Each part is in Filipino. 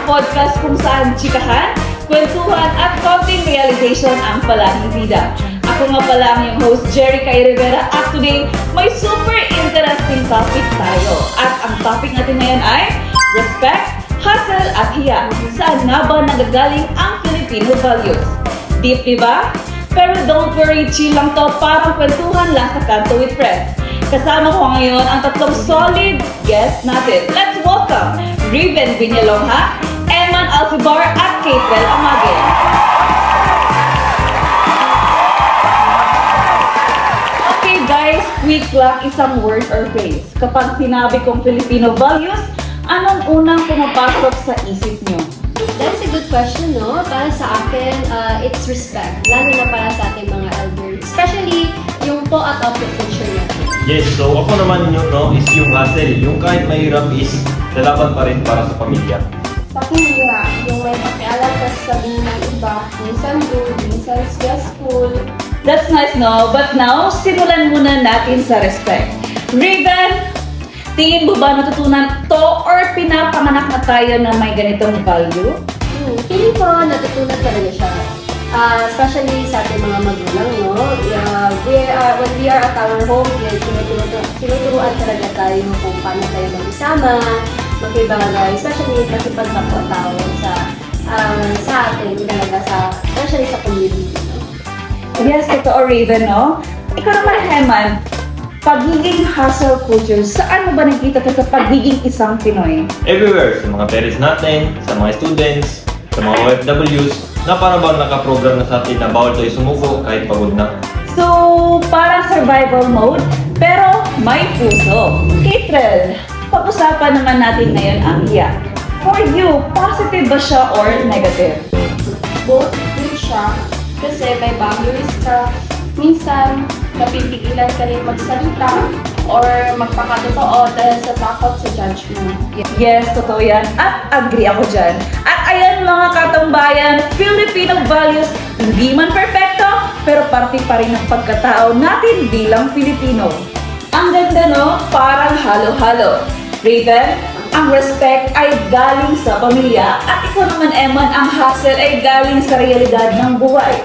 podcast kung saan chikahan, kwentuhan at konting realization ang palaging bida. Ako nga pala ang iyong host, Jerica Rivera, at today may super interesting topic tayo. At ang topic natin ngayon ay respect, hustle at hiya. Saan nga ba nagagaling ang Filipino values? Deep, diba? Pero don't worry, chill lang to, parang kwentuhan lang sa Kanto with Friends. Kasama ko ngayon ang tatlong solid guests natin. Let's welcome Riven Viñalongha, Eman Alcibar at Katrel Amage. Okay guys, quick lang isang word or phrase. Kapag sinabi kong Filipino values, anong unang pumapasok sa isip nyo? That's a good question, no? Para sa akin, it's respect. Lalo na para sa ating mga elders. Especially yung po at of the culture natin. Yes, so ako naman yun, no, is yung hustle. Yung kahit mahirap is lalaban pa rin para sa pamilya. Sa akin nga, yung may pakialam ka sa sabihin ng iba, minsan good, minsan stressful. That's nice, no? But now, simulan muna natin sa respect. Riven, tingin mo ba natutunan to or pinapanganak na tayo na may ganitong value? Feeling ko, natutunan talaga siya. Especially sa ating mga magulang, no? When we are at our home, tinuturuan talaga tayo kung paano tayo mag-isama, makibagay, especially makipagkapwa-tao sa atin, talaga especially sa community, no? Yes, totoo, Raven, no? Ikaw naman, Heman, pagiging hustle culture, saan mo ba nakita ka sa pagiging isang Pinoy? Everywhere, sa mga parents natin, sa mga students, sa mga OFWs, na para bang nakaprogram na sa atin na bawal tayo sumuko kahit pagod na. So, parang survival mode, pero may puso. Katrel, pag-usapan naman natin ngayon ang hiya. For you, positive ba siya or negative? Both good siya, kasi may boundaries ka. Minsan, napipigilan ka rin magsalita or magpakatotoo dahil sa takot sa judgment. Yes, totoo yan. At agree ako dyan. At ayan mga katambayan, Filipino values, hindi man perfecto, pero parte pa rin ng pagkatao natin bilang Filipino. Ang ganda, no? Parang halo-halo. Raven, ang respect ay galing sa pamilya at ikaw naman, Eman, ang hustle ay galing sa realidad ng buhay.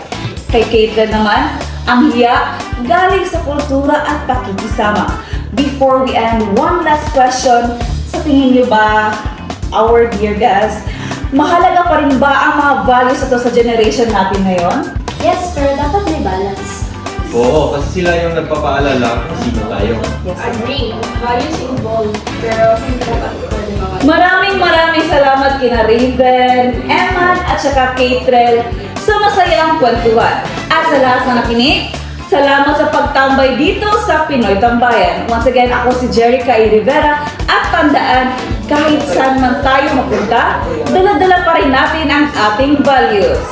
Kay Kate naman, ang hiya galing sa kultura at pakikisama. Before we end, one last question. Sa tingin niyo ba, our dear guests, mahalaga pa rin ba ang mga values ito sa generation natin ngayon? Yes, pero dapat may balance. Oo, kasi sila yung nagpapaalala kung sino tayo. Yes. Agree, values involved, pero hindi dapat pwede mga Maraming salamat kina Raven, Eman at saka Katrel sa masayang kwentuhan. At sa lahat na nakinig, salamat sa pagtambay dito sa Pinoy Tambayan. Once again, ako si Jerica Rivera at tandaan, kahit saan man tayo mapunta, dala-dala pa rin natin ang ating values.